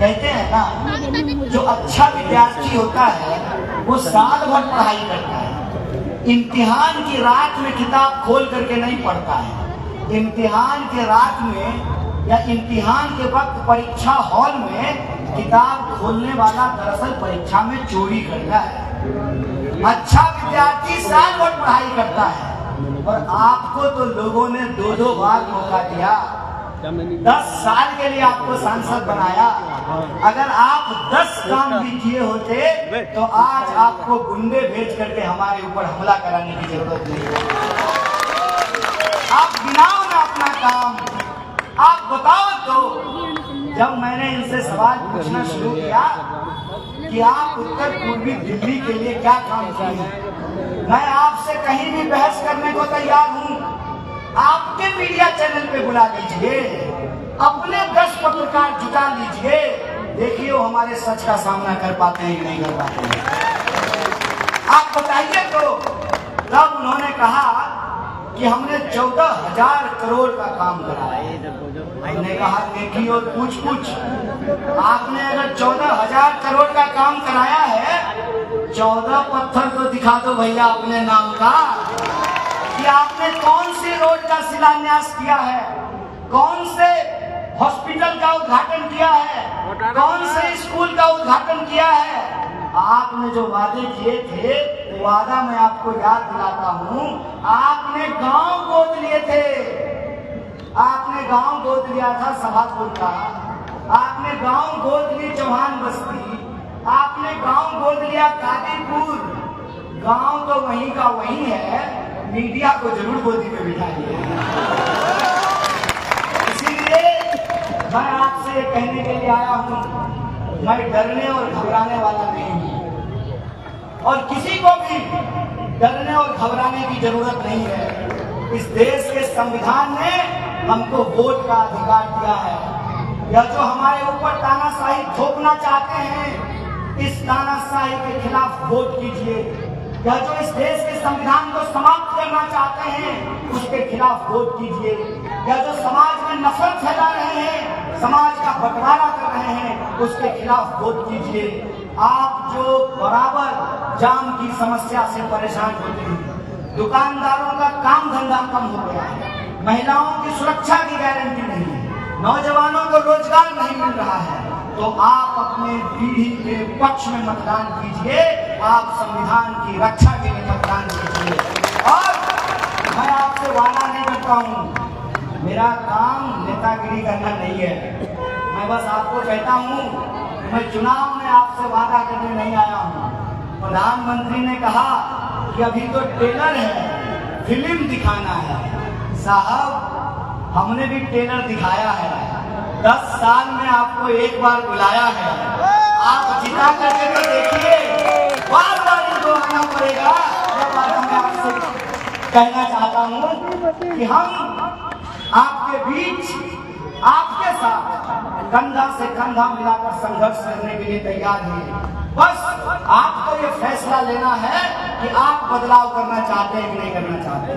कहते हैं ना, जो अच्छा विद्यार्थी होता है वो साल भर पढ़ाई करता है, इम्तिहान की रात में किताब खोल करके नहीं पढ़ता है। इम्तिहान के रात में या इम्तिहान के वक्त परीक्षा हॉल में किताब खोलने वाला दरअसल परीक्षा में चोरी करता है। अच्छा विद्यार्थी साल भर पढ़ाई करता है, और आपको तो लोगों ने 2-2 बार मौका दिया, 10 साल के लिए आपको सांसद बनाया। अगर आप 10 काम भी किए होते तो आज आपको गुंडे भेज करके हमारे ऊपर हमला कराने की जरूरत नहीं है। आप गिनाओ ना अपना काम, आप बताओ। तो जब मैंने इनसे सवाल पूछना शुरू किया कि आप उत्तर पूर्वी दिल्ली के लिए क्या काम किए, मैं आपसे कहीं भी बहस करने को तैयार हूँ। आपके मीडिया चैनल पे बुला लीजिए, अपने 10 पत्रकार जुटा लीजिए, देखिए वो हमारे सच का सामना कर पाते हैं कि नहीं कर पाते हैं। आप बताइए। तो तब उन्होंने कहा कि हमने 14,000 करोड़ का काम कराया। हमने कहा देखिए और पूछ आपने अगर 14,000 करोड़ का काम कराया है, 14 पत्थर तो दिखा दो भैया अपने नाम का, कि आपने कौन सी रोड का शिलान्यास किया है, कौन से हॉस्पिटल का उद्घाटन किया है, कौन से स्कूल का उद्घाटन किया है। आपने जो वादे किए थे, वादा मैं आपको याद दिलाता हूँ, आपने गांव गोद लिए थे। आपने गांव गोद लिया था सभापुर का, आपने गांव गोद ली चौहान बस्ती, आपने गांव गोद लिया कादीपुर। गांव तो वहीं का वहीं है, मीडिया को जरूर गोदी में बिठा लिया। इसीलिए मैं आपसे कहने के लिए आया हूँ, मैं डरने और घबराने वाला नहीं हूँ, और किसी को भी डरने और घबराने की जरूरत नहीं है। इस देश के संविधान ने हमको वोट का अधिकार दिया है। यह जो हमारे ऊपर तानाशाही थोपना चाहते हैं, इस तानाशाही के खिलाफ वोट कीजिए। यह जो इस देश के संविधान को समाप्त करना चाहते हैं, उसके खिलाफ वोट कीजिए। यह जो समाज में नफरत फैला रहे हैं, समाज का बंटवारा कर रहे हैं, उसके खिलाफ वोट कीजिए। आप जो बराबर जाम की समस्या से परेशान होते हैं, दुकानदारों का काम धंधा कम हो गया है, महिलाओं की सुरक्षा की गारंटी नहीं है, नौजवानों को रोजगार नहीं मिल रहा है, तो आप अपने पीढ़ी के पक्ष में मतदान कीजिए। आप संविधान की रक्षा के लिए मतदान कीजिए। और मैं आपसे वादा नहीं करता हूँ, मेरा काम नेतागिरी करना नहीं है। मैं बस आपको कहता हूँ, मैं चुनाव में आपसे वादा करने नहीं आया हूँ। प्रधानमंत्री ने कहा कि अभी तो ट्रेलर है, फिल्म दिखाना है। साहब, हमने भी ट्रेलर दिखाया है। 10 साल में आपको एक बार बुलाया है, आप जिता करके तो देखिए, बार-बार इनको आना पड़ेगा। यह बात मैं आपसे कहना चाहता हूँ कि हम आपके बीच, आपके साथ कंधा से कंधा मिलाकर संघर्ष करने के लिए तैयार हैं। बस आपको ये फैसला लेना है कि आप बदलाव करना चाहते हैं कि नहीं करना चाहते।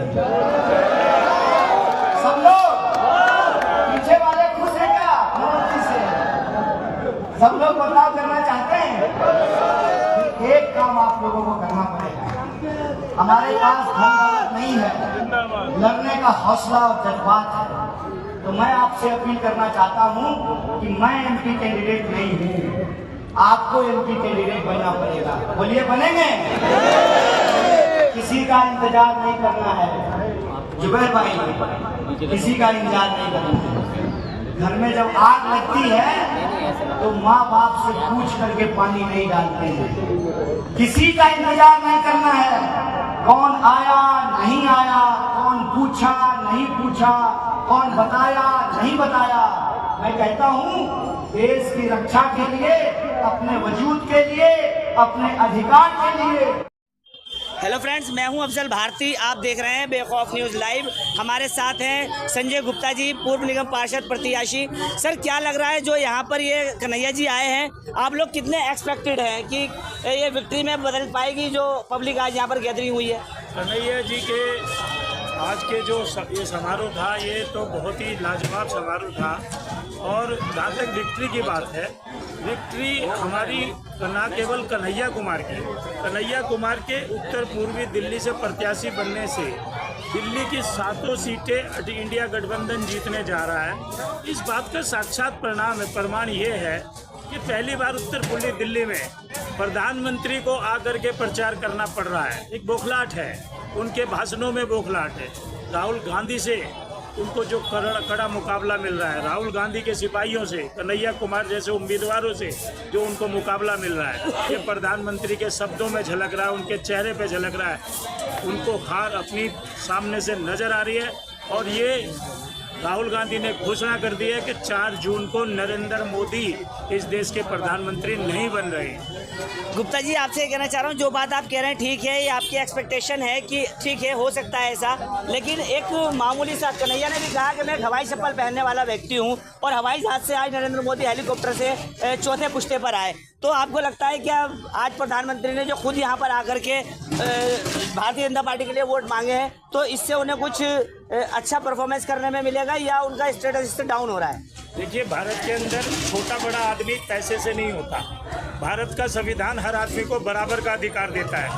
सब लोग पीछे वाले खुश हैं क्या? मोदी से सब लोग बदलाव करना चाहते हैं। एक काम आप लोगों को करना पड़ेगा। हमारे पास धन दौलत नहीं है, लड़ने का हौसला और जज्बात है। तो मैं आपसे अपील करना चाहता हूं कि मैं एमपी कैंडिडेट नहीं हूं, आपको एमपी कैंडिडेट बनना पड़ेगा। बोलिए, बनेंगे? किसी का इंतजार नहीं करना है जुबैर भाई, किसी का इंतजार नहीं करना है। घर में जब आग लगती है तो माँ बाप से पूछ करके पानी नहीं डालते हैं। किसी का इंतजार नहीं करना है, कौन आया नहीं आया, कौन पूछा नहीं पूछा, कौन बताया नहीं बताया। मैं कहता हूँ, देश की रक्षा के लिए, अपने वजूद के लिए, अपने अधिकार के लिए। हेलो फ्रेंड्स, मैं हूं अफजल भारती। आप देख रहे हैं बेखौफ न्यूज़ लाइव। हमारे साथ हैं संजय गुप्ता जी, पूर्व निगम पार्षद प्रत्याशी। सर, क्या लग रहा है जो यहाँ पर ये कन्हैया जी आए हैं, आप लोग कितने एक्सपेक्टेड हैं कि ये विक्ट्री में बदल पाएगी जो पब्लिक आज यहाँ पर गैदरिंग हुई है? कन्हैया जी के आज के जो ये समारोह था, ये तो बहुत ही लाजवाब समारोह था। और जहाँ तक विक्ट्री की बात है, विक्ट्री हमारी न केवल कन्हैया कुमार की, कन्हैया कुमार के उत्तर पूर्वी दिल्ली से प्रत्याशी बनने से दिल्ली की 7 सीटें इंडिया गठबंधन जीतने जा रहा है। इस बात का साक्षात प्रमाण ये है कि पहली बार उत्तर पूर्वी दिल्ली में प्रधानमंत्री को आकर के प्रचार करना पड़ रहा है। एक बौखलाहट है, उनके भाषणों में बौखलाहट है। राहुल गांधी से उनको जो कड़ा मुकाबला मिल रहा है, राहुल गांधी के सिपाहियों से, कन्हैया कुमार जैसे उम्मीदवारों से जो उनको मुकाबला मिल रहा है, ये प्रधानमंत्री के शब्दों में झलक रहा है, उनके चेहरे पे झलक रहा है। उनको हार अपनी सामने से नज़र आ रही है। और ये राहुल गांधी ने घोषणा कर दी है कि 4 जून को नरेंद्र मोदी इस देश के प्रधानमंत्री नहीं बन रहे। गुप्ता जी, आपसे ये कहना चाह रहा हूँ, जो बात आप कह रहे हैं ठीक है, ये आपकी एक्सपेक्टेशन है कि ठीक है, हो सकता है ऐसा, लेकिन एक मामूली सा, कन्हैया ने भी कहा कि मैं एक हवाई चप्पल पहनने वाला व्यक्ति हूँ और हवाई जहाज से आज नरेंद्र मोदी हेलीकॉप्टर से चौथे पुश्ते पर आए। तो आपको लगता है क्या आज प्रधानमंत्री ने जो खुद यहाँ पर आकर के भारतीय जनता पार्टी के लिए वोट मांगे हैं, तो इससे उन्हें कुछ अच्छा परफॉर्मेंस करने में मिलेगा या उनका स्टेटस इससे डाउन हो रहा है? देखिए, भारत के अंदर छोटा बड़ा आदमी पैसे से नहीं होता। भारत का संविधान हर आदमी को बराबर का अधिकार देता है।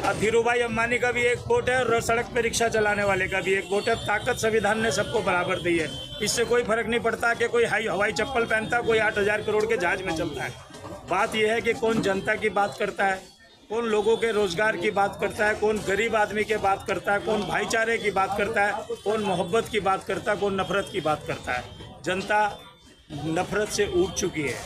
अब धीरूभाई अंबानी का भी एक वोट है और सड़क पे रिक्शा चलाने वाले का भी एक वोट है। ताकत संविधान ने सबको बराबर दी है। इससे कोई फर्क नहीं पड़ता कि कोई हवाई चप्पल पहनता, कोई 8,000 करोड़ के जहाज में चलता है। बात यह है कि कौन जनता की बात करता है, कौन लोगों के रोजगार की बात करता है, कौन गरीब आदमी की बात करता है, कौन भाईचारे की बात करता है, कौन मोहब्बत की बात करता है, कौन नफरत की बात करता है। जनता नफरत से उठ चुकी है।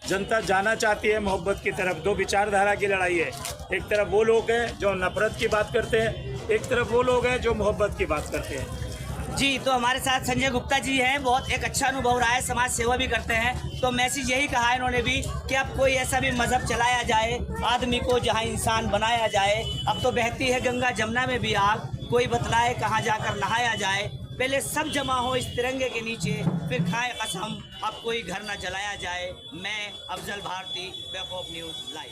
जनता जाना चाहती है मोहब्बत की तरफ। दो विचारधारा की लड़ाई है। एक तरफ वो लोग हैं जो नफरत की बात करते हैं, एक तरफ वो लोग हैं जो मोहब्बत की बात करते हैं। जी, तो हमारे साथ संजय गुप्ता जी हैं, बहुत एक अच्छा अनुभव रहा है, समाज सेवा भी करते हैं। तो मैसेज यही कहा है इन्होंने भी कि अब कोई ऐसा भी मजहब चलाया जाए, आदमी को जहां इंसान बनाया जाए। अब तो बहती है गंगा जमुना में भी आग, कोई बतलाए कहाँ जाकर नहाया जाए। पहले सब जमा हो इस तिरंगे के नीचे, फिर खाए कसम अब कोई घर न जलाया जाए। मैं अफजल भारती, बेखौफ न्यूज़ लाइव।